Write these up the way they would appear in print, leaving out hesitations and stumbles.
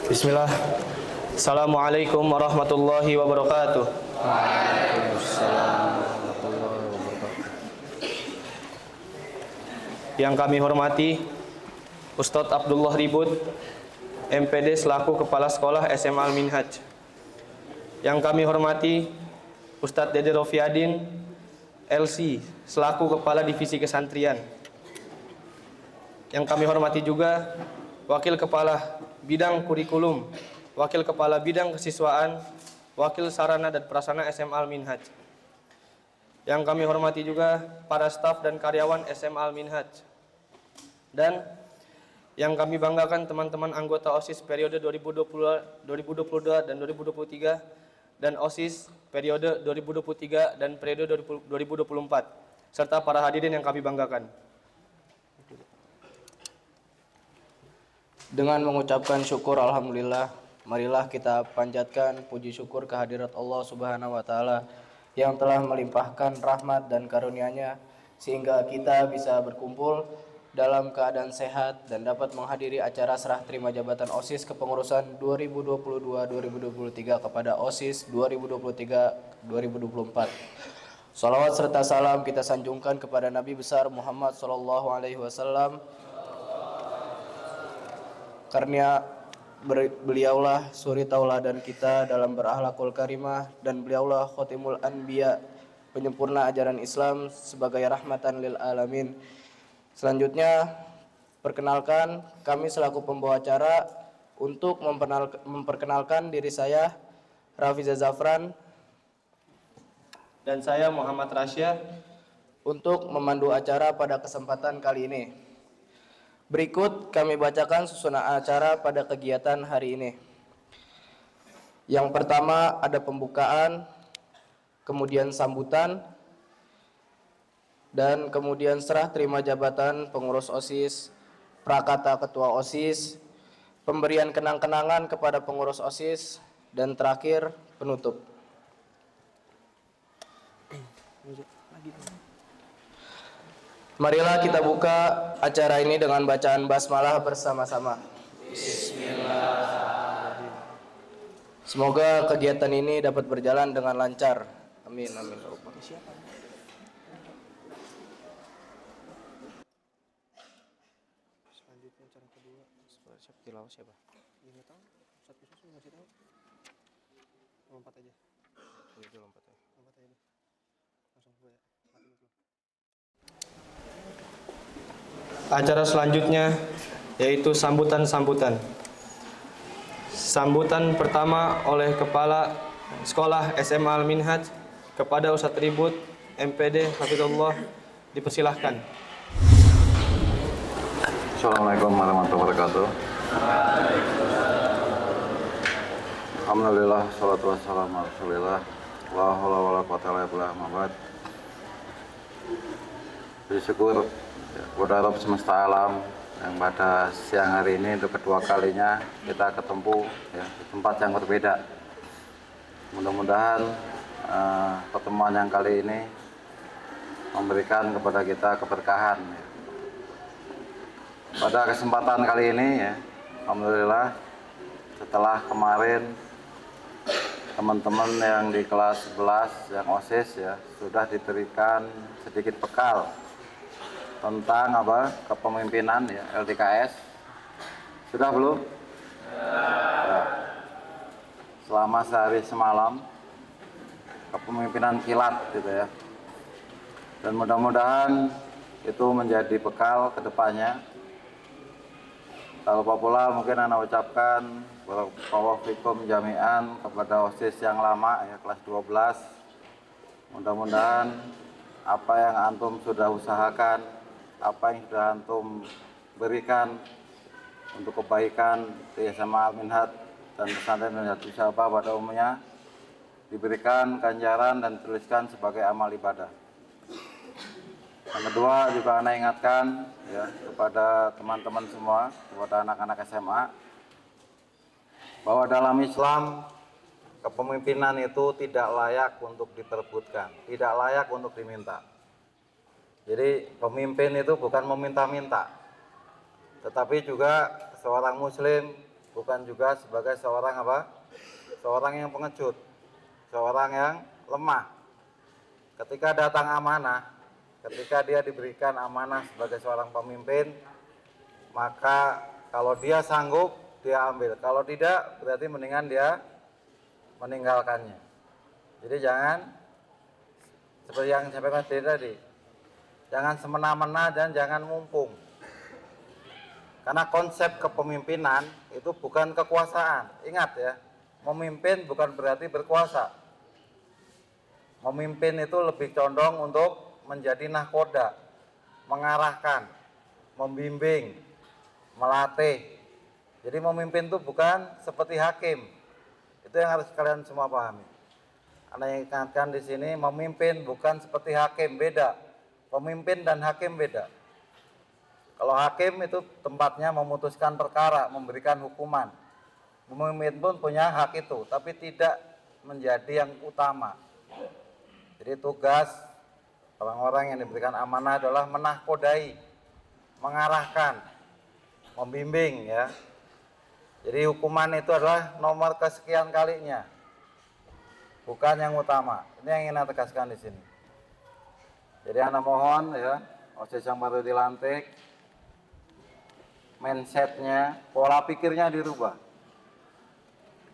Bismillah. Assalamualaikum warahmatullahi wabarakatuh. Waalaikumsalam warahmatullahi wabarakatuh. Yang kami hormati Ustadz Abdullah Ribut, MPD selaku Kepala Sekolah SMA Al-Minhaj. Yang kami hormati Ustadz Dede Rofiadin, LC selaku Kepala Divisi Kesantrian. Yang kami hormati juga Wakil Kepala Bidang Kurikulum, Wakil Kepala Bidang Kesiswaan, Wakil Sarana dan Prasarana SMA Al-Minhaj. Yang kami hormati juga para staf dan karyawan SMA Al-Minhaj. Dan yang kami banggakan teman-teman anggota OSIS periode 2022 dan 2023 dan OSIS periode 2023 dan periode 2024 serta para hadirin yang kami banggakan. Dengan mengucapkan syukur alhamdulillah, marilah kita panjatkan puji syukur kehadirat Allah Subhanahu wa taala yang telah melimpahkan rahmat dan karunia-Nya sehingga kita bisa berkumpul dalam keadaan sehat dan dapat menghadiri acara serah terima jabatan OSIS kepengurusan 2022-2023 kepada OSIS 2023-2024. Salawat serta salam kita sanjungkan kepada Nabi besar Muhammad SAW, karena beliaulah suri tauladan kita dalam berakhlakul karimah dan beliaulah khotimul anbiya, penyempurna ajaran Islam sebagai rahmatan lil alamin. Selanjutnya, perkenalkan kami selaku pembawa acara untuk memperkenalkan diri saya, Rafiza Zafran, Dan saya Muhammad Rasya untuk memandu acara pada kesempatan kali ini. Berikut kami bacakan susunan acara pada kegiatan hari ini. Yang pertama ada pembukaan, kemudian sambutan, dan kemudian serah terima jabatan pengurus OSIS, prakata ketua OSIS, pemberian kenang-kenangan kepada pengurus OSIS, dan terakhir penutup. Marilah kita buka acara ini dengan bacaan basmalah bersama-sama. Bismillahirrahmanirrahim. Semoga kegiatan ini dapat berjalan dengan lancar. Amin, amin. Selanjutnya acara kedua siapa? Ini tahu, Ustadz khusus ngasih tahu. Lompat aja. Lompat aja deh. Langsung gue ya. Acara selanjutnya yaitu sambutan-sambutan. Sambutan pertama oleh Kepala Sekolah SMA Al-Minhaj kepada Ustadz Ribut, MPD Hafizullah, dipersilahkan. Assalamualaikum warahmatullahi wabarakatuh. Alhamdulillah, salatu wassalamu ala rasulillah, la haula wala quwwata illa billah, Muhammad. Bersyukur kepada Rabb semesta alam yang pada siang hari ini untuk kedua kalinya kita ketemu ya, di tempat yang berbeda. Mudah-mudahan pertemuan yang kali ini memberikan kepada kita keberkahan ya. Pada kesempatan kali ini ya, alhamdulillah setelah kemarin teman-teman yang di kelas 11 yang OSIS ya sudah diberikan sedikit bekal tentang kepemimpinan ya, LDKS. Sudah belum? Ya. Selama sehari semalam kepemimpinan kilat gitu ya. Dan mudah-mudahan itu menjadi bekal ke depannya. Kalau pula mungkin Anda ucapkan barakallahu fikum jami'an kepada OSIS yang lama ya, kelas 12. Mudah-mudahan apa yang antum sudah usahakan, apa yang sudah antum berikan untuk kebaikan di SMA Al-Minhaj dan pesantren Minhatul Syabab pada umumnya diberikan ganjaran dan dituliskan sebagai amal ibadah. Yang kedua juga Anda ingatkan ya kepada teman-teman semua, kepada anak-anak SMA, bahwa dalam Islam kepemimpinan itu tidak layak untuk diperebutkan, tidak layak untuk diminta. Jadi pemimpin itu bukan meminta-minta, tetapi juga seorang muslim bukan juga sebagai seorang apa? Seorang yang pengecut, seorang yang lemah. Ketika datang amanah, ketika dia diberikan amanah sebagai seorang pemimpin, maka kalau dia sanggup, dia ambil. Kalau tidak, berarti mendingan dia meninggalkannya. Jadi jangan seperti yang saya sampaikan tadi, jangan semena-mena dan jangan mumpung. Karena konsep kepemimpinan itu bukan kekuasaan. Ingat ya, memimpin bukan berarti berkuasa. Memimpin itu lebih condong untuk menjadi nahkoda, mengarahkan, membimbing, melatih. Jadi memimpin itu bukan seperti hakim. Itu yang harus kalian semua pahami. Anda yang ingatkan di sini, memimpin bukan seperti hakim, beda. Pemimpin dan hakim beda. Kalau hakim itu tempatnya memutuskan perkara, memberikan hukuman. Pemimpin pun punya hak itu, tapi tidak menjadi yang utama. Jadi tugas orang-orang yang diberikan amanah adalah menahkodai, mengarahkan, membimbing ya. Jadi hukuman itu adalah nomor kesekian kalinya, bukan yang utama. Ini yang ingin saya tegaskan di sini. Jadi Anda mohon ya, OSIS yang baru dilantik, mindsetnya, pola pikirnya dirubah.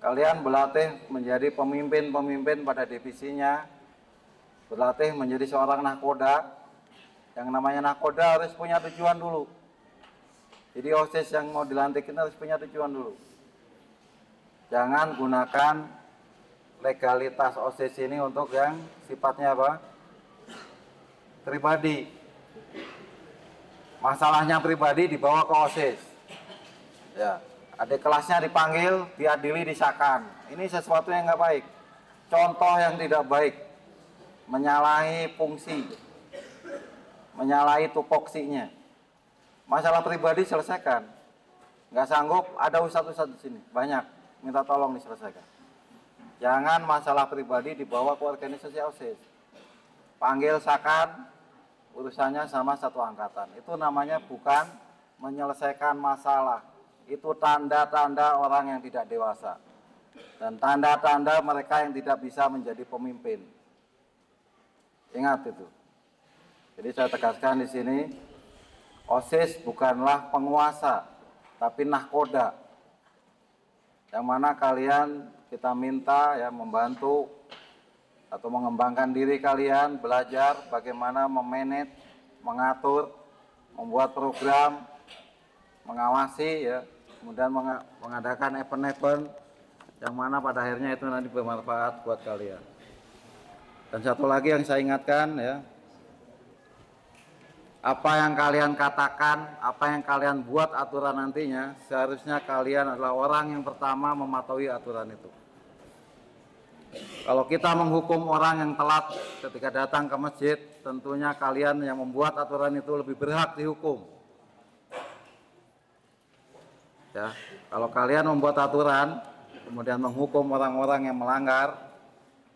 Kalian berlatih menjadi pemimpin-pemimpin pada divisinya, berlatih menjadi seorang nahkoda. Yang namanya nahkoda harus punya tujuan dulu. Jadi OSIS yang mau dilantikin harus punya tujuan dulu. Jangan gunakan legalitas OSIS ini untuk yang sifatnya apa? Pribadi. Masalahnya pribadi dibawa ke OSIS. Ya, adik kelasnya dipanggil, diadili, disahkan. Ini sesuatu yang nggak baik. Contoh yang tidak baik. Menyalahi fungsi, menyalahi tupoksinya. Masalah pribadi selesaikan. Nggak sanggup, ada ustadz-ustadz di sini banyak, minta tolong diselesaikan. Jangan masalah pribadi dibawa ke organisasi OSIS. Panggil sakan, urusannya sama satu angkatan. Itu namanya bukan menyelesaikan masalah. Itu tanda-tanda orang yang tidak dewasa dan tanda-tanda mereka yang tidak bisa menjadi pemimpin. Ingat itu. Jadi saya tegaskan di sini, OSIS bukanlah penguasa, tapi nahkoda. Yang mana kalian kita minta ya membantu atau mengembangkan diri kalian, belajar bagaimana memanage, mengatur, membuat program, mengawasi ya, kemudian mengadakan event-event yang mana pada akhirnya itu nanti bermanfaat buat kalian. Dan satu lagi yang saya ingatkan ya, apa yang kalian katakan, apa yang kalian buat aturan nantinya, seharusnya kalian adalah orang yang pertama mematuhi aturan itu. Kalau kita menghukum orang yang telat ketika datang ke masjid, tentunya kalian yang membuat aturan itu lebih berhak dihukum. Ya, kalau kalian membuat aturan, kemudian menghukum orang-orang yang melanggar,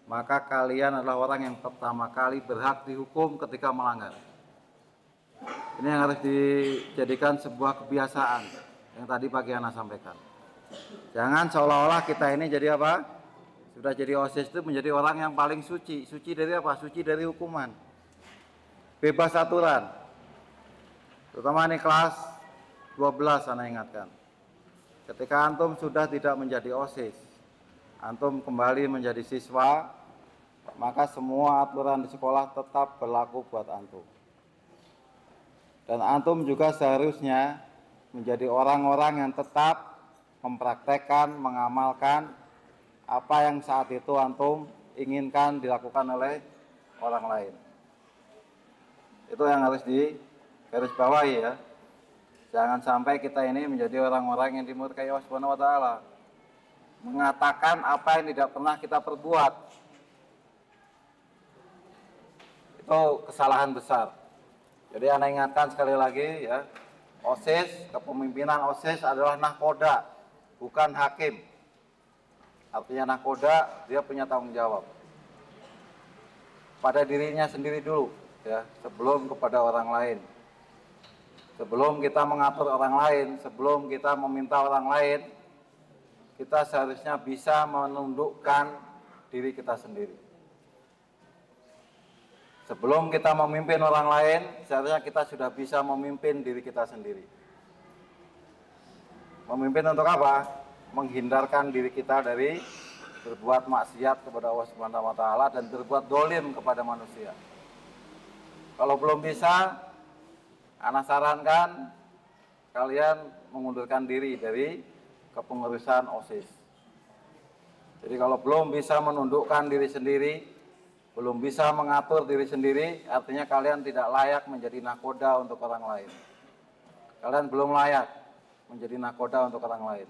maka kalian adalah orang yang pertama kali berhak dihukum ketika melanggar. Ini yang harus dijadikan sebuah kebiasaan yang tadi pagi Ana sampaikan. Jangan seolah-olah kita ini jadi apa? Sudah jadi OSIS itu menjadi orang yang paling suci. Suci dari apa? Suci dari hukuman. Bebas aturan. Terutama ini kelas 12 Ana ingatkan. Ketika antum sudah tidak menjadi OSIS, antum kembali menjadi siswa, maka semua aturan di sekolah tetap berlaku buat antum. Dan antum juga seharusnya menjadi orang-orang yang tetap mempraktekkan, mengamalkan apa yang saat itu antum inginkan dilakukan oleh orang lain. Itu yang harus digarisbawahi ya. Jangan sampai kita ini menjadi orang-orang yang dimurkai Allah Subhanahu wa taala. Mengatakan apa yang tidak pernah kita perbuat. Itu kesalahan besar. Jadi Anda ingatkan sekali lagi ya, OSIS, kepemimpinan OSIS adalah nahkoda, bukan hakim. Artinya nahkoda, dia punya tanggung jawab pada dirinya sendiri dulu ya, sebelum kepada orang lain. Sebelum kita mengatur orang lain, sebelum kita meminta orang lain kita seharusnya bisa menundukkan diri kita sendiri. Sebelum kita memimpin orang lain, seharusnya kita sudah bisa memimpin diri kita sendiri. Memimpin untuk apa? Menghindarkan diri kita dari berbuat maksiat kepada Allah Subhanahu wa taala dan berbuat dolim kepada manusia. Kalau belum bisa, ana sarankan kalian mengundurkan diri dari kepengurusan OSIS. Jadi kalau belum bisa menundukkan diri sendiri, belum bisa mengatur diri sendiri, artinya kalian tidak layak menjadi nakoda untuk orang lain. Kalian belum layak menjadi nakoda untuk orang lain.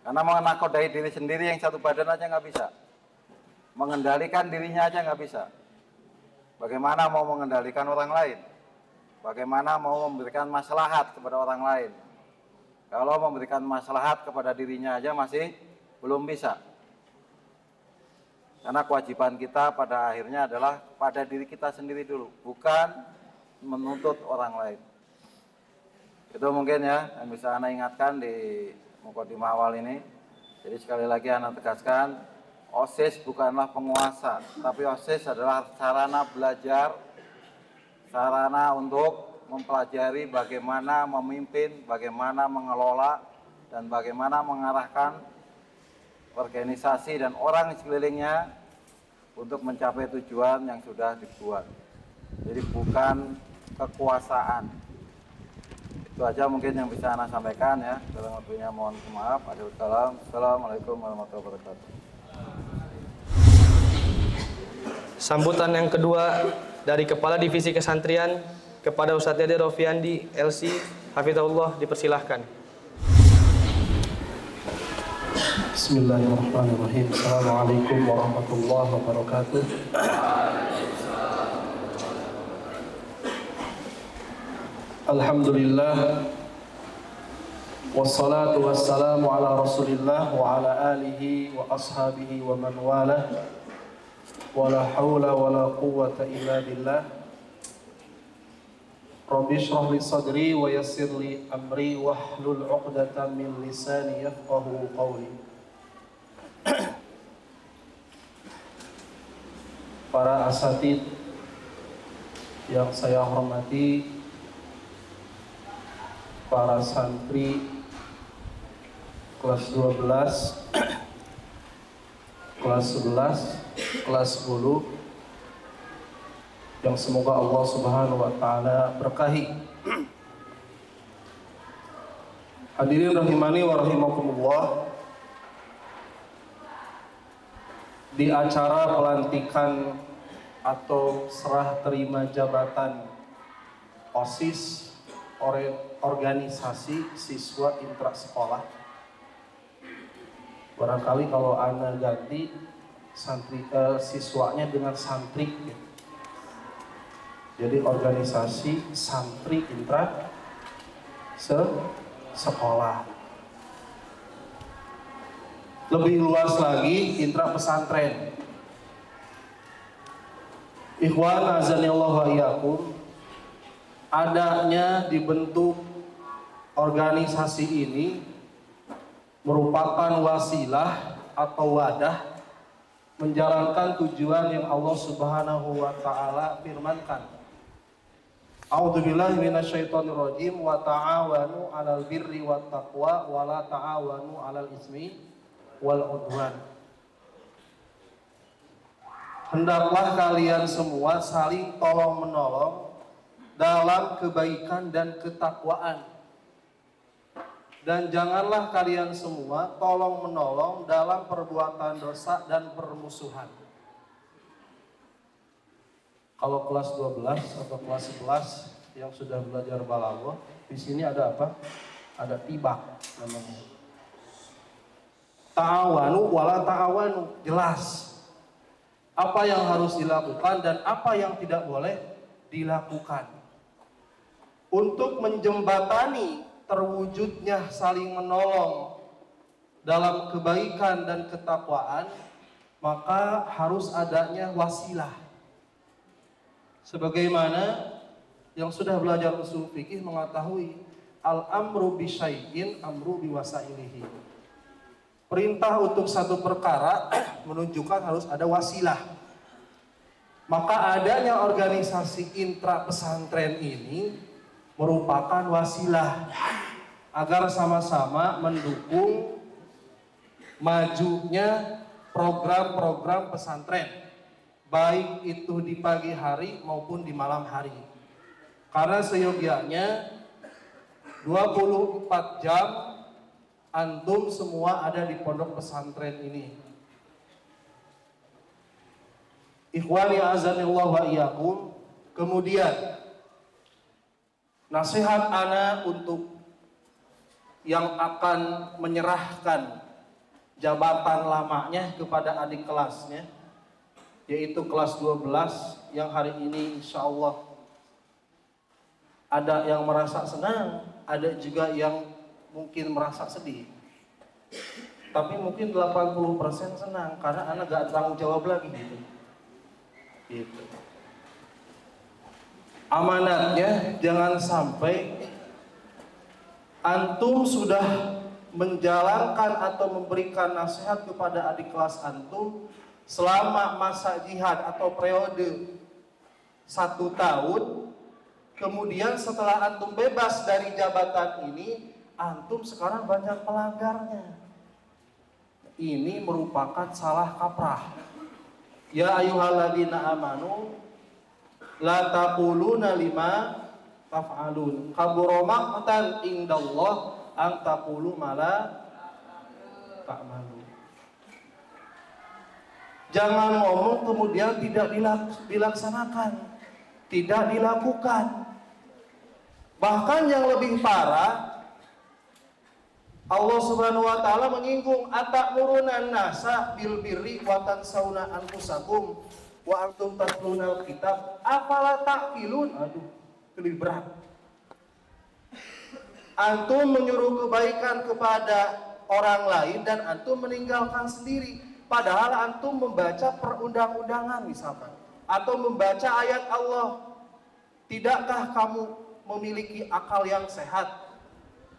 Karena menakodai diri sendiri yang satu badan aja nggak bisa. Mengendalikan dirinya aja nggak bisa. Bagaimana mau mengendalikan orang lain? Bagaimana mau memberikan maslahat kepada orang lain? Kalau memberikan maslahat kepada dirinya aja masih belum bisa. Karena kewajiban kita pada akhirnya adalah pada diri kita sendiri dulu, bukan menuntut orang lain. Itu mungkin ya yang bisa Ana ingatkan di mukadimah awal ini. Jadi sekali lagi Ana tegaskan, OSIS bukanlah penguasa, tapi OSIS adalah sarana belajar, sarana untuk mempelajari bagaimana memimpin, bagaimana mengelola, dan bagaimana mengarahkan organisasi dan orang di sekelilingnya untuk mencapai tujuan yang sudah dibuat. Jadi bukan kekuasaan. Itu aja mungkin yang bisa Ana sampaikan ya. Dalam waktunya mohon maaf. Assalamualaikum warahmatullahi wabarakatuh. Sambutan yang kedua dari Kepala Divisi Kesantrian kepada Ustadz Dede Rofiandi LC Hafizahullah, dipersilahkan. Bismillahirrahmanirrahim. Assalamualaikum warahmatullahi wabarakatuh. Alhamdulillah, wassalatu wassalamu ala rasulillah wa ala alihi wa ashabihi wa man wala, wa la hawla wa la quwwata illa billah. Rabbi shrah li sadri wa yassir li amri wahlul 'uqdatam min lisani yafqahu qawli. Para asatid yang saya hormati, para santri kelas 12, kelas 11, kelas 10 yang semoga Allah Subhanahu wa taala berkahi. Hadirin rahimani wa rahimakumullah. Di acara pelantikan atau serah terima jabatan OSIS, organisasi siswa intrasekolah, barangkali kalau Ana ganti siswanya dengan santri, jadi organisasi santri intra sekolah. Lebih luas lagi intra pesantren. Ikhwan azanillah wa iyyakum, adanya dibentuk organisasi ini merupakan wasilah atau wadah menjalankan tujuan yang Allah Subhanahu wa taala firmankan. A'udzubillahi minasyaitonirrajim, wa ta'awanu 'alal birri wat taqwa wa la ta'awanu 'alal ismi wal udwan. Hendaklah kalian semua saling tolong-menolong dalam kebaikan dan ketakwaan. Dan janganlah kalian semua tolong-menolong dalam perbuatan dosa dan permusuhan. Kalau kelas 12 atau kelas 11 yang sudah belajar balaghah, di sini ada apa? Ada tibak namanya. Ta'awanu wala ta'awanu, jelas apa yang harus dilakukan dan apa yang tidak boleh dilakukan. Untuk menjembatani terwujudnya saling menolong dalam kebaikan dan ketakwaan, maka harus adanya wasilah. Sebagaimana yang sudah belajar usul fikih mengetahui, al-amru bisyai'in amru biwasailihi. perintah untuk satu perkara menunjukkan harus ada wasilah. Maka adanya organisasi intra pesantren ini merupakan wasilah agar sama-sama mendukung majunya program-program pesantren, baik itu di pagi hari maupun di malam hari. Karena seyogianya 24 jam antum semua ada di pondok pesantren ini. Ikhwani azanillah wa iyyakum. Kemudian nasihat ana untuk yang akan menyerahkan jabatan lamanya kepada adik kelasnya, yaitu kelas 12 yang hari ini insya Allah ada yang merasa senang, ada juga yang mungkin merasa sedih. Tapi mungkin 80% senang karena anak gak tanggung jawab lagi gitu. Amanatnya jangan sampai antum sudah menjalankan atau memberikan nasihat kepada adik kelas antum selama masa jihad atau periode 1 tahun, kemudian setelah antum bebas dari jabatan ini, antum sekarang banyak pelanggarnya. Ini merupakan salah kaprah. Ya ayyuhalladzina amanu la taquluna lima taf'alun kabura maqtan indallah an taqulu ma la ta'malun. Jangan ngomong kemudian tidak dilaksanakan, tidak dilakukan. Bahkan yang lebih parah, Allah Subhanahu wa taala menyinggung atamuruna nasa bil birri wa tansawna anfusakum wa antum tatlunal kitab afala taqilun. Aduh, lebih berat. Antum menyuruh kebaikan kepada orang lain dan antum meninggalkan sendiri. Padahal antum membaca perundang-undangan misalkan, atau membaca ayat Allah. Tidakkah kamu memiliki akal yang sehat?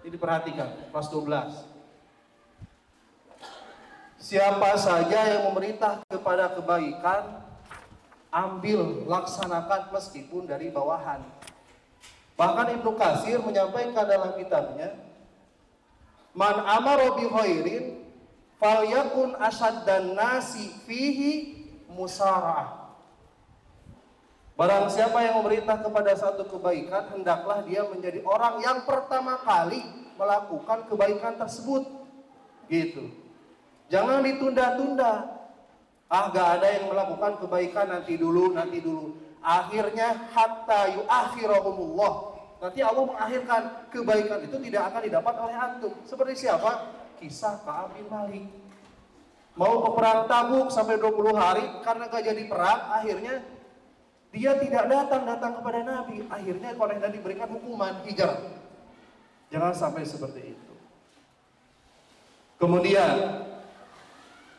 Ini diperhatikan, kelas 12. Siapa saja yang memerintah kepada kebaikan, ambil, laksanakan meskipun dari bawahan. Bahkan Ibnu Katsir menyampaikan dalam kitabnya, man amara bi khairin falyakun asaddan nasi fihi musara'ah. Barang siapa yang memerintah kepada satu kebaikan, hendaklah dia menjadi orang yang pertama kali melakukan kebaikan tersebut. Gitu. Jangan ditunda-tunda. Gak ada yang melakukan kebaikan nanti dulu. Akhirnya hatta yu'akhirahumullah. Nanti Allah mengakhirkan kebaikan itu tidak akan didapat oleh antum. Seperti siapa? Kisah Ka'ab bin Malik. Mau ke perang Tabuk sampai 20 hari karena gak jadi perang, akhirnya dia tidak datang kepada Nabi. Akhirnya oleh Nabi diberikan hukuman hijrah. Jangan sampai seperti itu. Kemudian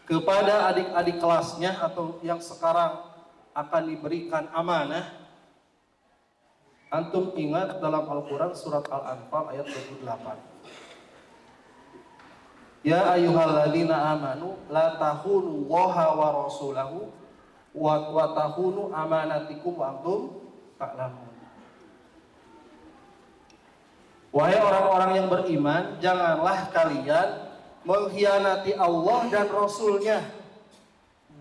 kepada adik-adik kelasnya atau yang sekarang akan diberikan amanah, antum ingat dalam Al-Quran surat Al-Anfal ayat 28. Ya ayyuhalladzina amanu la tahunu Allaha wa rasulahu wa tahunu amanatikum wa antum ta'lamun. Wahai orang-orang yang beriman, janganlah kalian mengkhianati Allah dan Rasulnya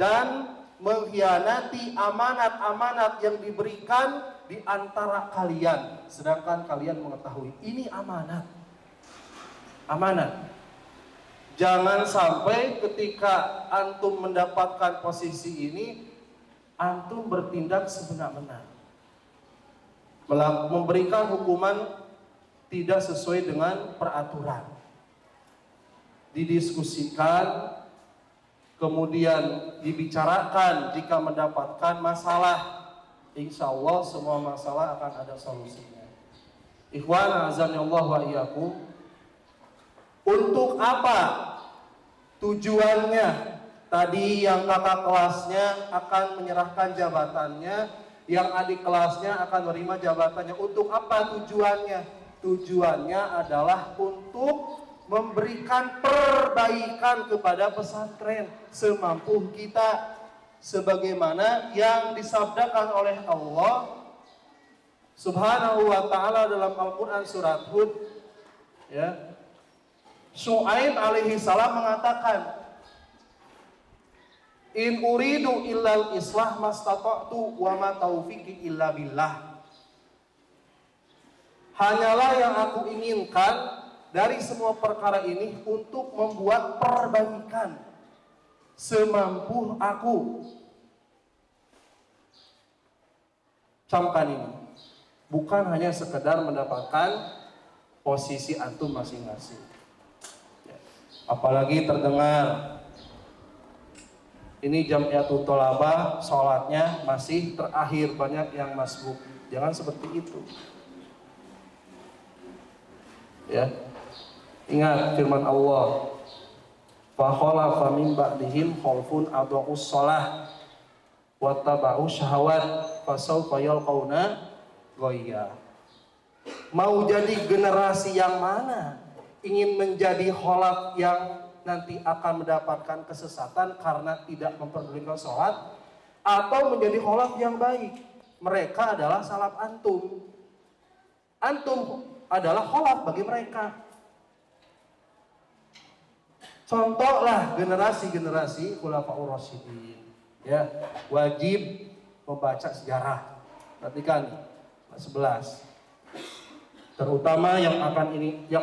dan mengkhianati amanat-amanat yang diberikan di antara kalian, sedangkan kalian mengetahui ini amanat. Jangan sampai ketika antum mendapatkan posisi ini, antum bertindak sebenar-benar, memberikan hukuman tidak sesuai dengan peraturan, didiskusikan, kemudian dibicarakan. Jika mendapatkan masalah, insya Allah semua masalah akan ada solusinya. Ikhwan azanillah wa iyyakum. Untuk apa tujuannya? Tadi yang kakak kelasnya akan menyerahkan jabatannya, yang adik kelasnya akan menerima jabatannya. Untuk apa tujuannya? Tujuannya adalah untuk memberikan perbaikan kepada pesantren semampu kita, sebagaimana yang disabdakan oleh Allah Subhanahu wa ta'ala dalam Al-Quran surat Hud, ya. Syuaib alaihi salam mengatakan, in uridu illal islah mastata'tu wa ma taufiqi illa billah. Hanyalah yang aku inginkan dari semua perkara ini untuk membuat perbaikan semampu aku. Camkan ini, bukan hanya sekedar mendapatkan posisi antum masing-masing. Apalagi terdengar ini Jam'iyatul Thalabah, sholatnya masih terakhir, banyak yang masbuk. Jangan seperti itu. Ya, ingat firman Allah, fa khalafa min ba'dihim khalfun adha'us shalah wa taba'u syahawat fa sawfa yalqauna ghayya. Mau jadi generasi yang mana? Ingin menjadi khalaf yang nanti akan mendapatkan kesesatan karena tidak memperdulikan sholat, atau menjadi khalaf yang baik? Mereka adalah salaf antum. Antum adalah khalaf bagi mereka. Contohlah generasi-generasi Khulafaur Rasyidin. Ya, wajib membaca sejarah. Perhatikan 11. Terutama yang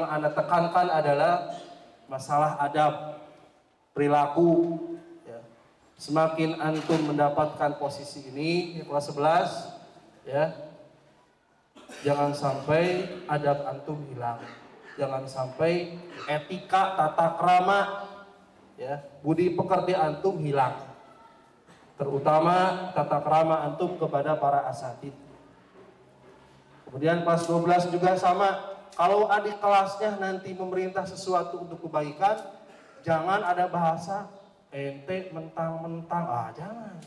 Anda tekankan adalah masalah adab, perilaku. Ya. Semakin antum mendapatkan posisi ini, kelas 11, ya, jangan sampai adab antum hilang. Jangan sampai etika, tata krama, ya, budi pekerti antum hilang. Terutama tata krama antum kepada para asatid. Kemudian pas 12 juga sama. Kalau adik kelasnya nanti memerintah sesuatu untuk kebaikan, jangan ada bahasa ente mentang-mentang. Jangan.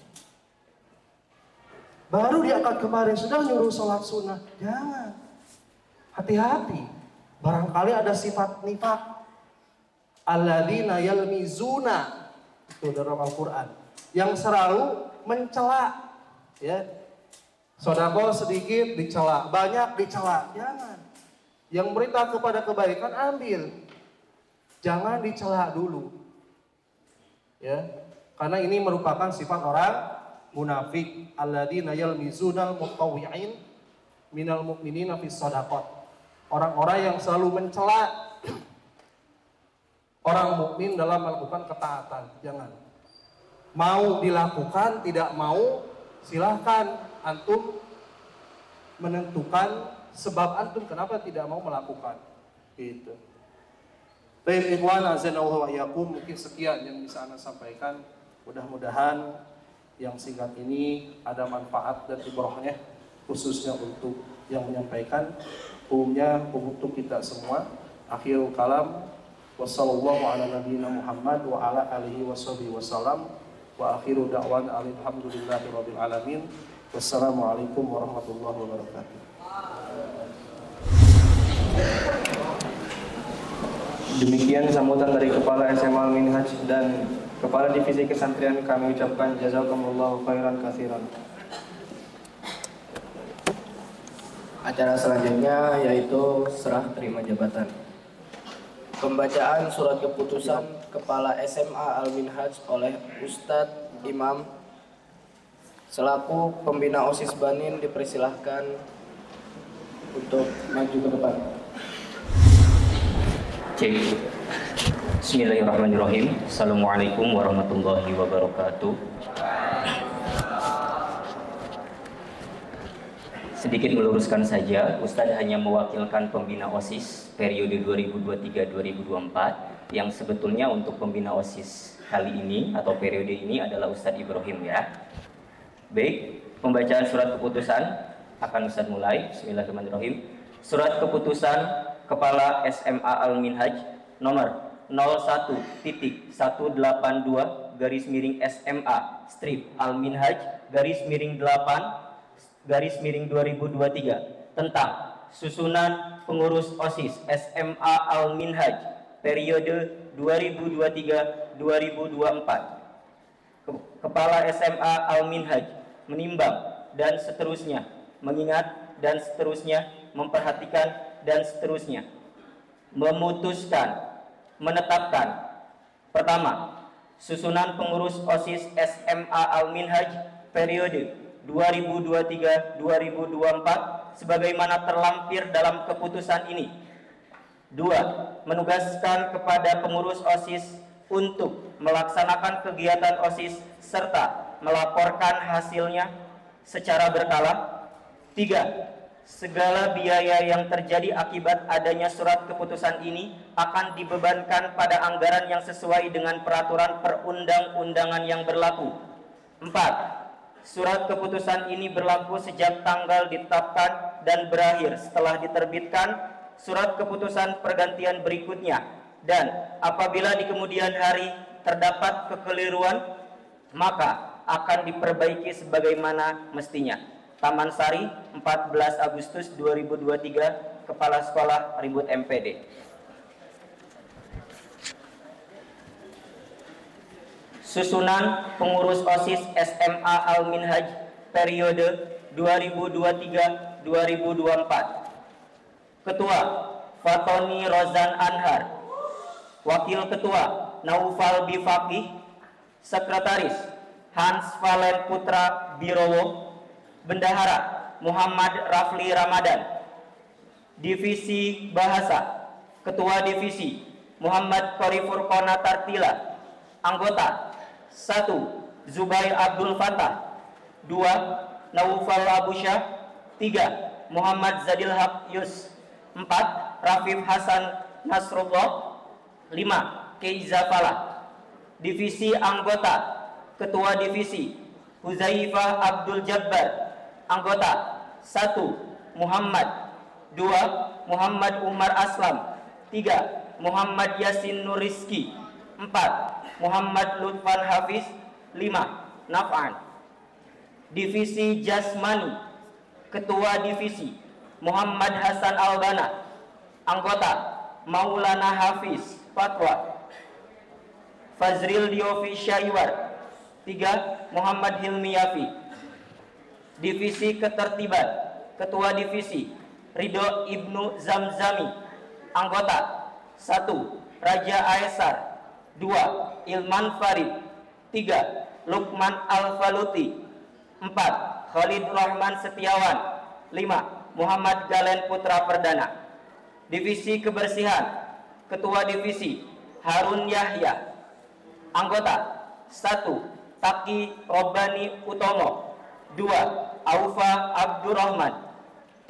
Baru diangkat kemarin sudah nyuruh sholat sunnah. Jangan. Hati-hati. Barangkali ada sifat nifaq. Alladzina yalmizuna. Itu dalam Al-Quran. Yang selalu mencela. Ya. Sedekah sedikit dicela, banyak dicela. Jangan. Yang perintah kepada kebaikan ambil. Jangan dicela dulu. Ya. Karena ini merupakan sifat orang munafik. Alladzina yalmizunal mutawwi'in minal mu'minina fis shadaqat. Orang-orang yang selalu mencela orang mukmin dalam melakukan ketaatan. Jangan. Mau dilakukan, tidak mau, silahkan antum menentukan sebab antum kenapa tidak mau melakukan. Gitu. Baik ikhwan azanallahu wa iyyakum, mungkin sekian yang bisa Anda sampaikan. Mudah-mudahan yang singkat ini ada manfaat dan ibrahnya, khususnya untuk yang menyampaikan, umumnya untuk kita semua. Akhirul kalam, wassallallahu ala nabiyina Muhammad wa ala alihi washabihi wasallam, wa akhiru da'wan alhamdulillahi rabbil alamin. Wassalamualaikum warahmatullahi wabarakatuh. Demikian sambutan dari Kepala SMA Al-Minhaj dan Kepala Divisi Kesantrian, kami ucapkan jazakumullahu khairan katsiran. Acara selanjutnya yaitu serah terima jabatan. Pembacaan surat keputusan Kepala SMA Al-Minhaj oleh Ustadz Imam selaku pembina OSIS Banin dipersilahkan untuk maju ke depan. Cek. Bismillahirrahmanirrahim. Assalamualaikum warahmatullahi wabarakatuh. Sedikit meluruskan saja, Ustadz hanya mewakilkan pembina OSIS periode 2023-2024 yang sebetulnya untuk pembina OSIS kali ini atau periode ini adalah Ustadz Ibrahim, ya. Baik, pembacaan surat keputusan akan Ustadz mulai. Bismillahirrahmanirrahim. Surat keputusan Kepala SMA Al-Minhaj nomor 01.182/SMA strip Al-Minhaj _8/2023 tentang susunan pengurus OSIS SMA Al-Minhaj periode 2023-2024. Kepala SMA Al-Minhaj menimbang dan seterusnya, mengingat dan seterusnya, memperhatikan dan seterusnya, memutuskan, menetapkan. Pertama, susunan pengurus OSIS SMA Al-Minhaj periode 2023-2024 sebagaimana terlampir dalam keputusan ini. 2. Menugaskan kepada pengurus OSIS untuk melaksanakan kegiatan OSIS serta melaporkan hasilnya secara berkala. 3. Segala biaya yang terjadi akibat adanya surat keputusan ini akan dibebankan pada anggaran yang sesuai dengan peraturan perundang-undangan yang berlaku. 4. Surat keputusan ini berlaku sejak tanggal ditetapkan dan berakhir setelah diterbitkan surat keputusan pergantian berikutnya, dan apabila di kemudian hari terdapat kekeliruan maka akan diperbaiki sebagaimana mestinya. Taman Sari, 14 Agustus 2023, Kepala Sekolah Ribut MPD. Susunan pengurus OSIS SMA Al-Minhaj periode 2023-2024. Ketua Fatoni Rozan Anhar, Wakil Ketua Naufal Bifaqih, Sekretaris Hans Valen Putra Birowo, Bendahara Muhammad Rafli Ramadan. Divisi Bahasa, Ketua Divisi Muhammad Korifur Kona Tartila. Anggota 1. Zubair Abdul Fattah, 2. Naufal Abu Syah, 3. Muhammad Zadil Haq Yus, 4. Rafif Hasan Nasrullah, 5. Keiza Falah. Divisi Anggota, Ketua Divisi Huzaifah Abdul Jabbar. Anggota 1. Muhammad, 2. Muhammad Umar Aslam, 3. Muhammad Yasin Nuriski, 4. Muhammad Lutfan Hafiz, 5. Naf'an. Divisi Jasmani, Ketua Divisi Muhammad Hasan Albana. Anggota Maulana Hafiz Fatwa. Fazril Diofi Syaiwar, 3. Muhammad Hilmi Yafi. Divisi Ketertiban, Ketua Divisi Ridho Ibnu Zamzami. Anggota 1. Raja Aesar, 2. Ilman Farid, 3. Lukman Al-Faluti, 4. Khalid Rahman Setiawan, 5. Muhammad Galen Putra Perdana. Divisi Kebersihan, Ketua Divisi Harun Yahya. Anggota 1. Taki Robani Utomo, 2. Aufa Abdurrahman,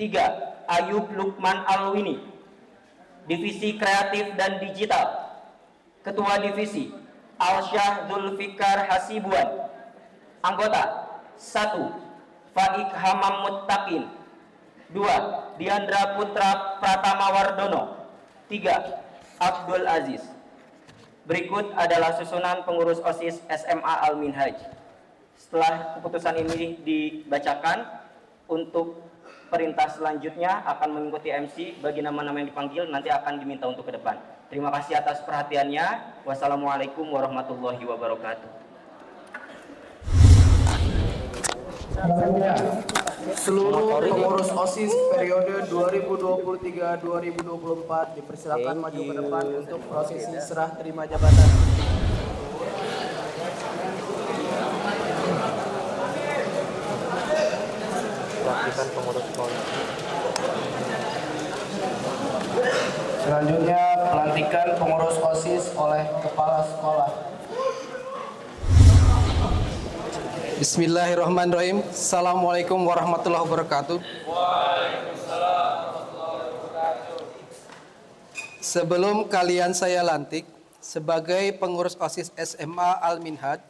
3. Ayub Lukman Alwini. Divisi Kreatif dan Digital, Ketua Divisi Alsyah Zulfikar Hasibuan. Anggota 1. Faik Hamam Muttaqin, 2. Diandra Putra Pratama Wardono, 3. Abdul Aziz. Berikut adalah susunan pengurus OSIS SMA Al-Minhaj. Setelah keputusan ini dibacakan, untuk perintah selanjutnya akan mengikuti MC. Bagi nama-nama yang dipanggil nanti akan diminta untuk ke depan. Terima kasih atas perhatiannya. Wassalamualaikum warahmatullahi wabarakatuh. Seluruh pengurus OSIS periode 2023-2024 dipersilakan maju ke depan untuk prosesi serah terima jabatan. Selanjutnya pelantikan pengurus OSIS oleh kepala sekolah. Bismillahirrahmanirrahim. Assalamualaikum warahmatullahi wabarakatuh. Sebelum kalian saya lantik sebagai pengurus OSIS SMA Al-Minhaj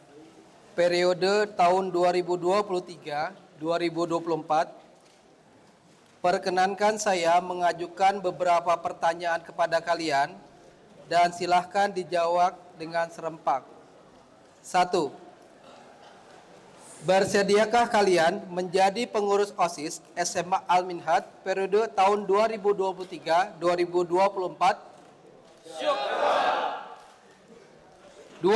periode tahun 2023-2024, perkenankan saya mengajukan beberapa pertanyaan kepada kalian dan silahkan dijawab dengan serempak. 1. Bersediakah kalian menjadi pengurus OSIS SMA Al-Minhaj periode tahun 2023-2024? 2.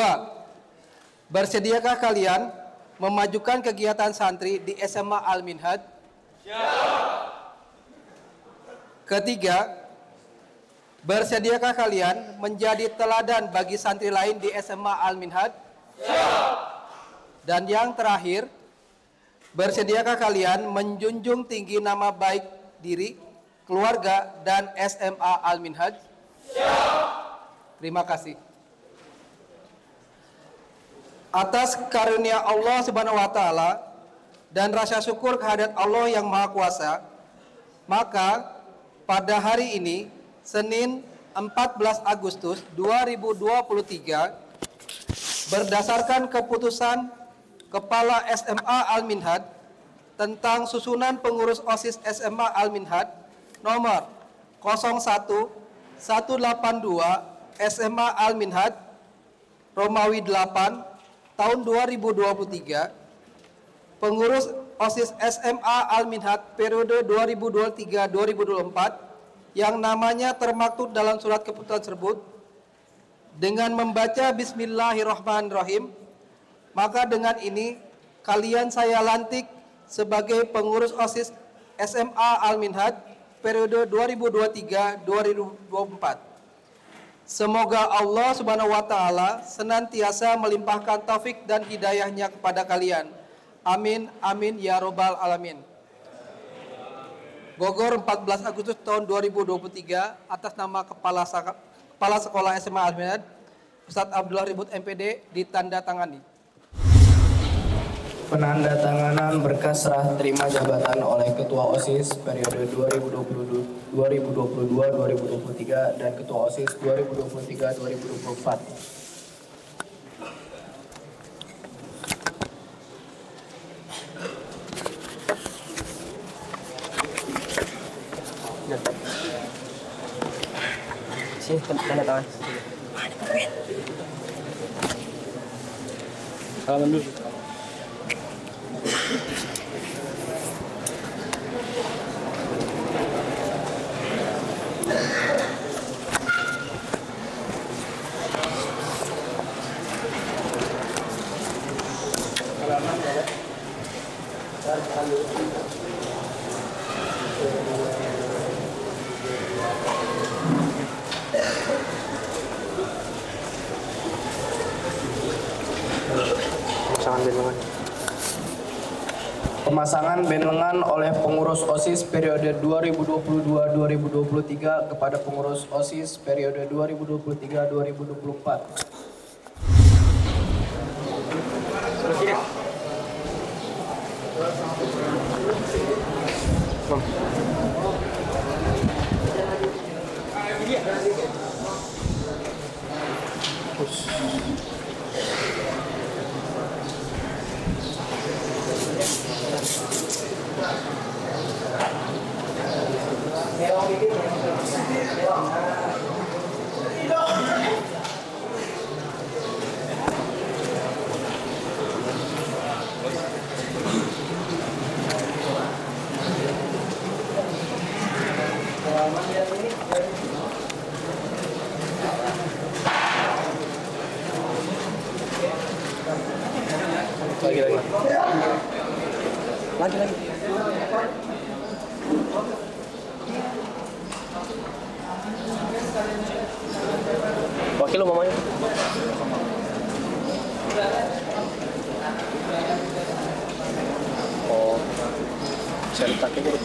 Bersediakah kalian memajukan kegiatan santri di SMA Al-Minhaj? Ketiga, bersediakah kalian menjadi teladan bagi santri lain di SMA Al-Minhaj? Dan yang terakhir, bersediakah kalian menjunjung tinggi nama baik diri, keluarga, dan SMA Al-Minhaj? Terima kasih. Atas karunia Allah Subhanahu wa taala dan rasa syukur kehadirat Allah yang Maha Kuasa, maka pada hari ini Senin 14 Agustus 2023 berdasarkan keputusan Kepala SMA Al-Minhaj tentang susunan pengurus OSIS SMA Al-Minhaj nomor 01-182 SMA Al-Minhaj Romawi 8 tahun 2023, pengurus OSIS SMA Al-Minhaj periode 2023-2024 yang namanya termaktub dalam surat keputusan tersebut dengan membaca Bismillahirrahmanirrahim, maka dengan ini kalian saya lantik sebagai pengurus OSIS SMA Al-Minhaj periode 2023-2024. Semoga Allah Subhanahu wa taala senantiasa melimpahkan taufik dan hidayahnya kepada kalian. Amin amin ya robbal alamin. Bogor 14 Agustus tahun 2023 atas nama Kepala Sekolah SMA Al-Minhaj Ustadz Abdullah Ribut MPD ditandatangani. Penandatanganan berkas serah terima jabatan oleh Ketua OSIS periode 2022-2023 dan Ketua OSIS 2023-2024. Sini tanda tangan. Salaman dulu. Pemasangan band lengan oleh pengurus OSIS periode 2022-2023 kepada pengurus OSIS periode 2023-2024. Lagi. Wakil mamanya. Oh, saya letaknya dulu.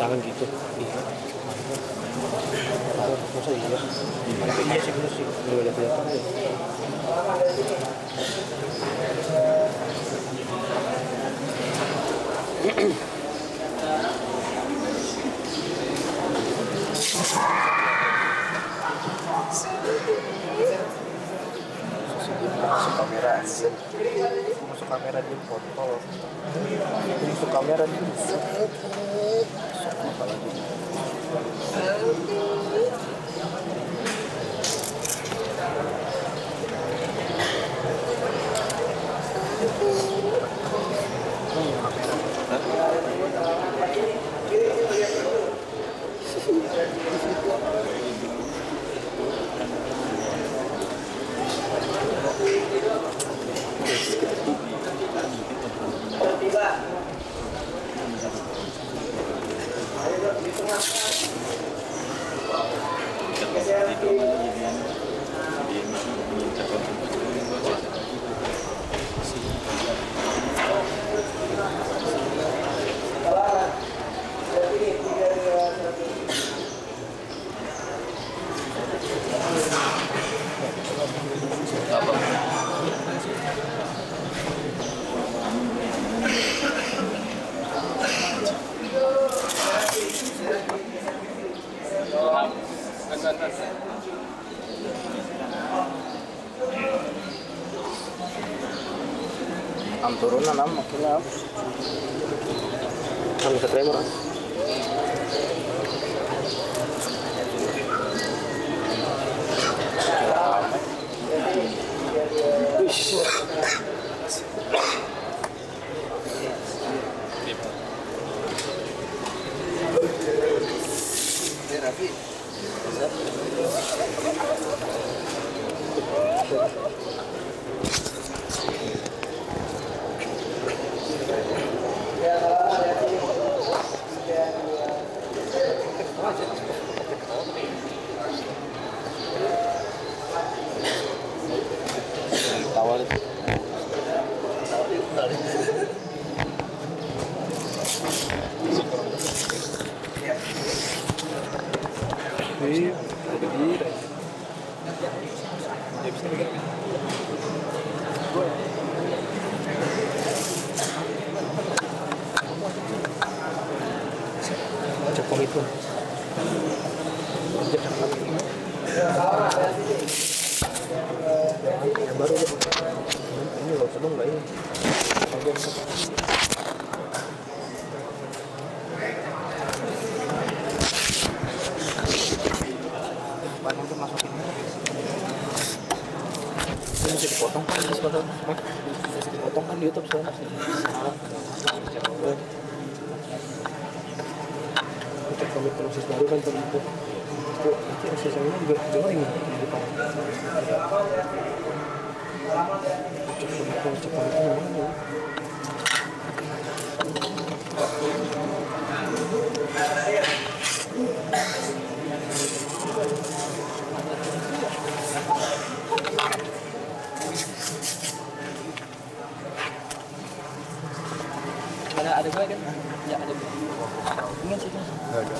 tangan gitu. Iya. Masa iya? Iya sih bener sih. Nggak ada kelihatan ya. Masuk kamera anjing. Masuk kamera dia foto. Masuk kamera dia. Apa lagi? Am turunan am makinnya am. Kan bisa tremor. Rafi. Cepong itu. Yang baru ini loh, sedang nggak ini? Untuk masukin ini bisa dipotong kan di sekolah? Bisa dipotong kan di YouTube sekarang? Cek komit proses baru kan terbentuk. Nanti proses ini juga join di depan. Cek komit mana? ada gue kan? Ya ada gue. Ingin sih kan? Nggak ada.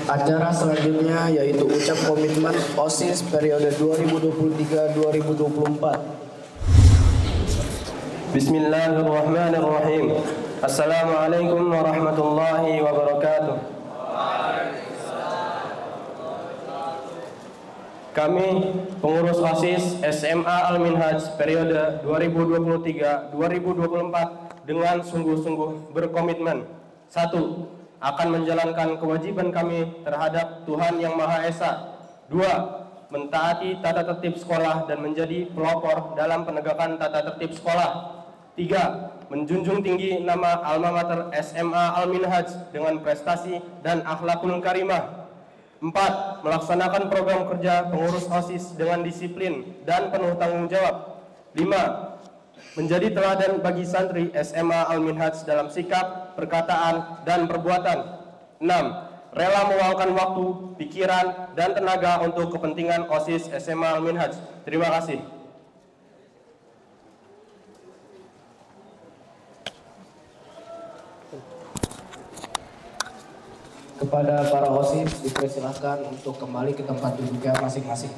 Acara selanjutnya yaitu ucap komitmen OSIS periode 2023-2024. Bismillahirrahmanirrahim. Assalamualaikum warahmatullahi wabarakatuh. Kami pengurus OSIS SMA Al-Minhaj periode 2023-2024 dengan sungguh-sungguh berkomitmen: 1. Akan menjalankan kewajiban kami terhadap Tuhan Yang Maha Esa. 2. Mentaati tata tertib sekolah dan menjadi pelopor dalam penegakan tata tertib sekolah. 3. Menjunjung tinggi nama Alma Mater SMA Al-Minhaj dengan prestasi dan akhlakul karimah. 4. Melaksanakan program kerja pengurus OSIS dengan disiplin dan penuh tanggung jawab. 5. Menjadi teladan bagi santri SMA Al-Minhaj dalam sikap, perkataan, dan perbuatan. 6. rela meluangkan waktu, pikiran, dan tenaga untuk kepentingan OSIS SMA Al-Minhaj. Terima kasih. Kepada para OSIS dipersilahkan untuk kembali ke tempat duduknya masing-masing.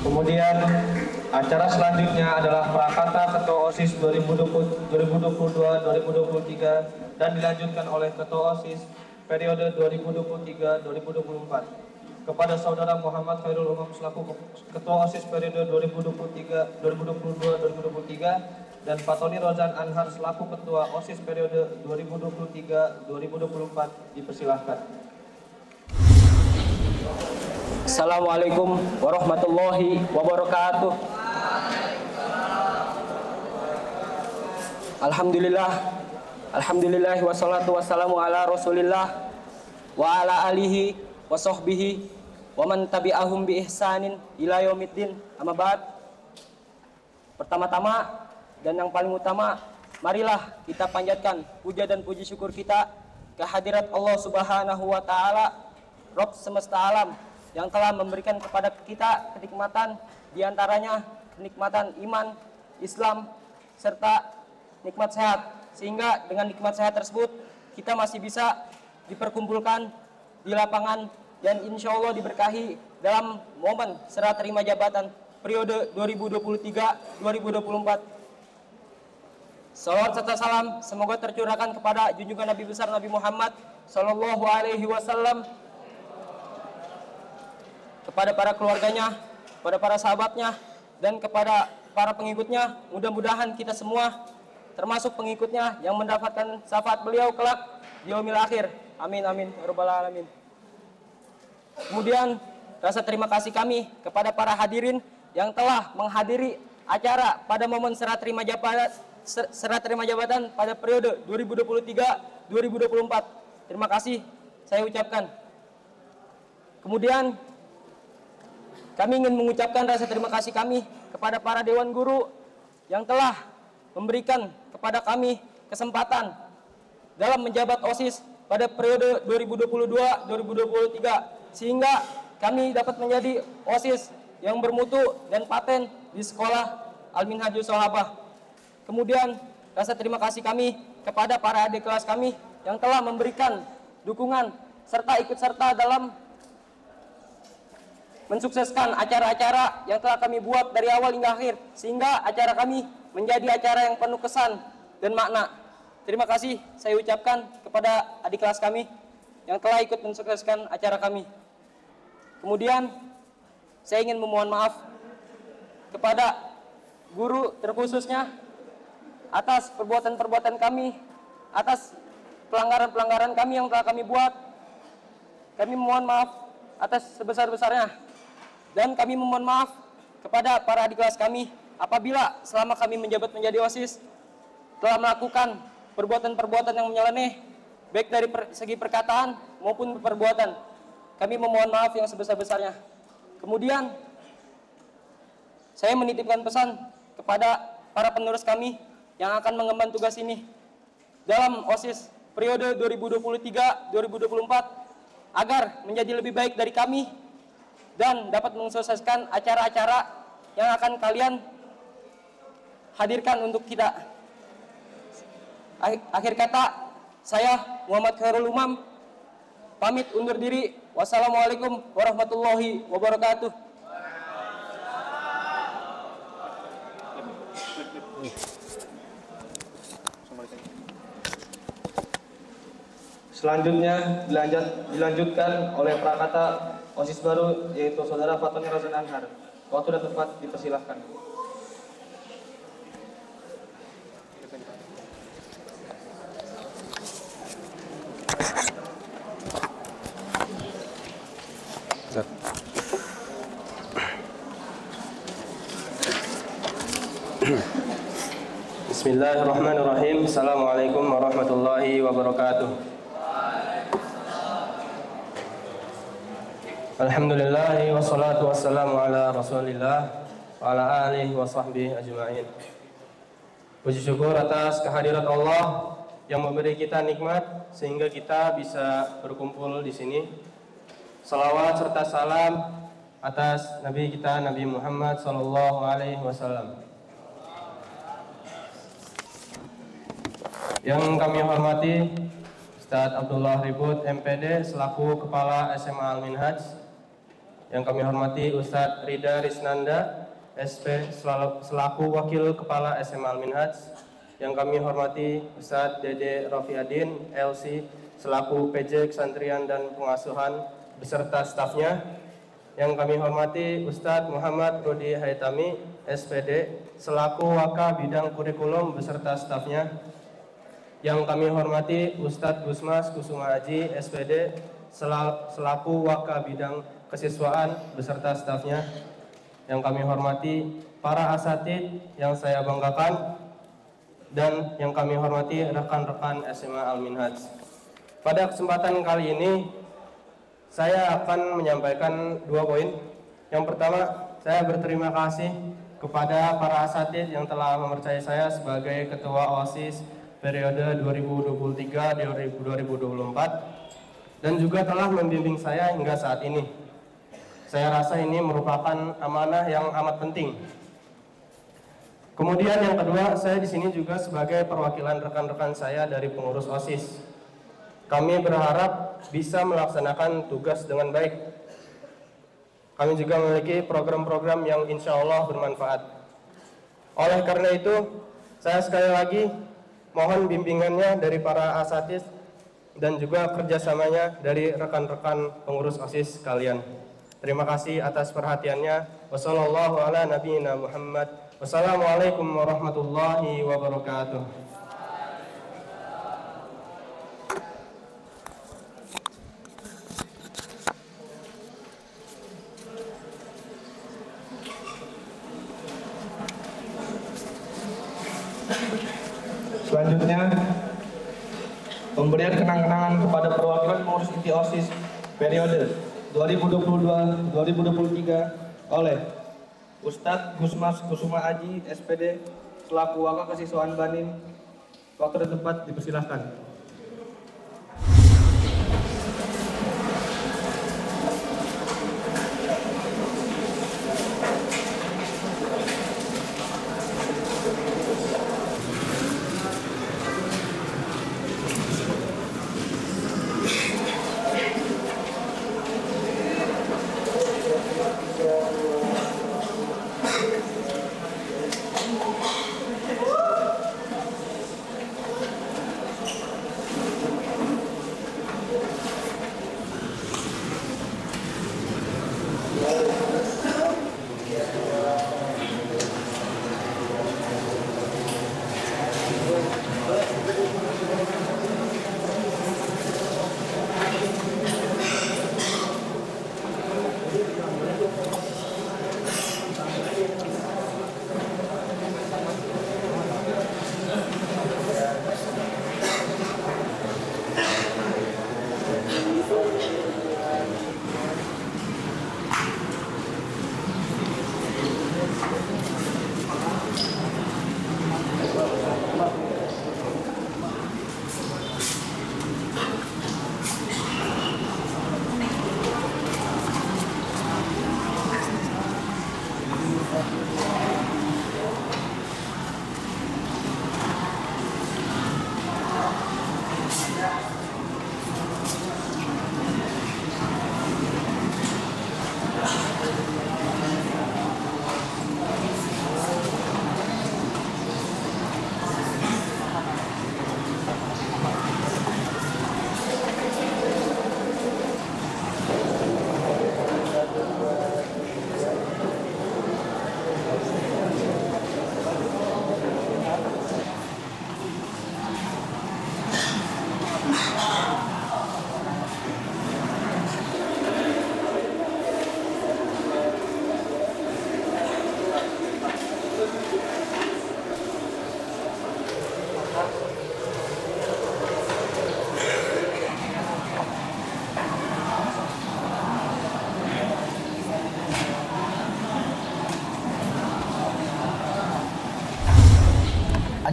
Kemudian acara selanjutnya adalah prakata Ketua OSIS 2022-2023 dan dilanjutkan oleh Ketua OSIS periode 2023-2024. Kepada Saudara Muhammad Khairul Umam selaku Ketua OSIS periode 2022-2023 dan Pak Tony Rozan Anhar selaku Ketua OSIS periode 2023-2024 dipersilahkan. Assalamualaikum warahmatullahi wabarakatuh. Alhamdulillah wassalatu wassalamu ala Rasulillah wa ala alihi wa sahbihi wa man tabi'ahum bi ihsanin ila yaumiddin. Amma ba'd. Pertama-tama dan yang paling utama, marilah kita panjatkan puja dan puji syukur kita kehadirat Allah Subhanahu wa taala, Rabb semesta alam, yang telah memberikan kepada kita kenikmatan, diantaranya kenikmatan iman, Islam, serta nikmat sehat. Sehingga dengan nikmat sehat tersebut kita masih bisa diperkumpulkan di lapangan dan insya Allah diberkahi dalam momen serah terima jabatan periode 2023-2024. Salawat serta salam semoga tercurahkan kepada junjungan Nabi besar Nabi Muhammad Sallallahu Alaihi Wasallam, kepada para keluarganya, kepada para sahabatnya, dan kepada para pengikutnya. Mudah-mudahan kita semua termasuk pengikutnya yang mendapatkan syafaat beliau kelak di yaumil akhir. Amin amin ya rabbal alamin. Kemudian rasa terima kasih kami kepada para hadirin yang telah menghadiri acara pada momen serah terima jabatan pada periode 2023-2024. Terima kasih saya ucapkan. Kemudian kami ingin mengucapkan rasa terima kasih kami kepada para dewan guru yang telah memberikan kepada kami kesempatan dalam menjabat OSIS pada periode 2022-2023 sehingga kami dapat menjadi OSIS yang bermutu dan paten di sekolah Al-Minhajus Sahabah. Kemudian rasa terima kasih kami kepada para adik kelas kami yang telah memberikan dukungan serta ikut serta dalam mensukseskan acara-acara yang telah kami buat dari awal hingga akhir, sehingga acara kami menjadi acara yang penuh kesan dan makna. Terima kasih saya ucapkan kepada adik kelas kami yang telah ikut mensukseskan acara kami. Kemudian saya ingin memohon maaf kepada guru terkhususnya atas perbuatan-perbuatan kami, atas pelanggaran-pelanggaran kami yang telah kami buat. Kami memohon maaf atas sebesar-besarnya. Dan kami memohon maaf kepada para adik kelas kami apabila selama kami menjabat menjadi OSIS telah melakukan perbuatan-perbuatan yang menyeleneh, baik dari segi perkataan maupun perbuatan. Kami memohon maaf yang sebesar-besarnya. Kemudian saya menitipkan pesan kepada para penerus kami yang akan mengemban tugas ini dalam OSIS periode 2023-2024 agar menjadi lebih baik dari kami dan dapat mensukseskan acara-acara yang akan kalian hadirkan untuk kita. Akhir kata, saya Muhammad Khairul Umam pamit undur diri. Wassalamualaikum warahmatullahi wabarakatuh. Selanjutnya dilanjutkan oleh prakata OSIS baru yaitu Saudara Pak Tony Rozan Anhar. Waktu dan tempat dipersilahkan. Bismillahirrahmanirrahim. Assalamualaikum warahmatullahi wabarakatuh. Alhamdulillah wassalatu wassalamu ala Rasulillah wa ala alihi wa sahbihi ajma'in. Puji syukur atas kehadirat Allah yang memberi kita nikmat sehingga kita bisa berkumpul di sini. Salawat serta salam atas Nabi kita Nabi Muhammad SAW. Yang kami hormati Ustadz Abdullah Ribut MPD selaku Kepala SMA Al-Minhaj. Yang kami hormati Ustadz Rida Risnanda SP selaku Wakil Kepala SMA Al-Minhaj. Yang kami hormati Ustadz Dede Rofiadin LC selaku PJ Kesantrian dan Pengasuhan beserta stafnya. Yang kami hormati Ustadz Muhammad Rudi Haitami SPD selaku Waka Bidang Kurikulum beserta stafnya. Yang kami hormati Ustadz Gusmas Kusuma Aji SPD selaku Waka Bidang Kesiswaan beserta stafnya. Yang kami hormati para asatid yang saya banggakan dan yang kami hormati rekan-rekan SMA Al-Minhaj. Pada kesempatan kali ini saya akan menyampaikan 2 poin. Yang pertama, saya berterima kasih kepada para asatid yang telah mempercayai saya sebagai Ketua OSIS periode 2023-2024 dan juga telah membimbing saya hingga saat ini. Saya rasa ini merupakan amanah yang amat penting. Kemudian yang kedua, saya di sini juga sebagai perwakilan rekan-rekan saya dari pengurus OSIS. Kami berharap bisa melaksanakan tugas dengan baik. Kami juga memiliki program-program yang insya Allah bermanfaat. Oleh karena itu, saya sekali lagi mohon bimbingannya dari para asatidz dan juga kerjasamanya dari rekan-rekan pengurus OSIS kalian. Terima kasih atas perhatiannya. Wassalamualaikum warahmatullahi wabarakatuh. Selanjutnya, pemberian kenang-kenangan kepada perwakilan pengurus inti OSIS periode 2022-2023 oleh Ustadz Gusmas Kusuma Aji SPD selaku Waka Kesiswaan Banin. Waktu dan tempat dipersilahkan.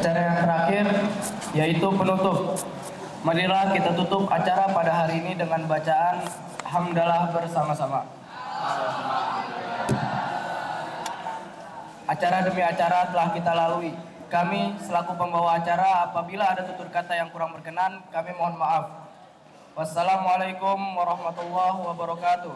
acara yang terakhir yaitu penutup. Marilah kita tutup acara pada hari ini dengan bacaan hamdalah bersama-sama. Acara demi acara telah kita lalui. Kami selaku pembawa acara, apabila ada tutur kata yang kurang berkenan, kami mohon maaf. Wassalamualaikum warahmatullahi wabarakatuh.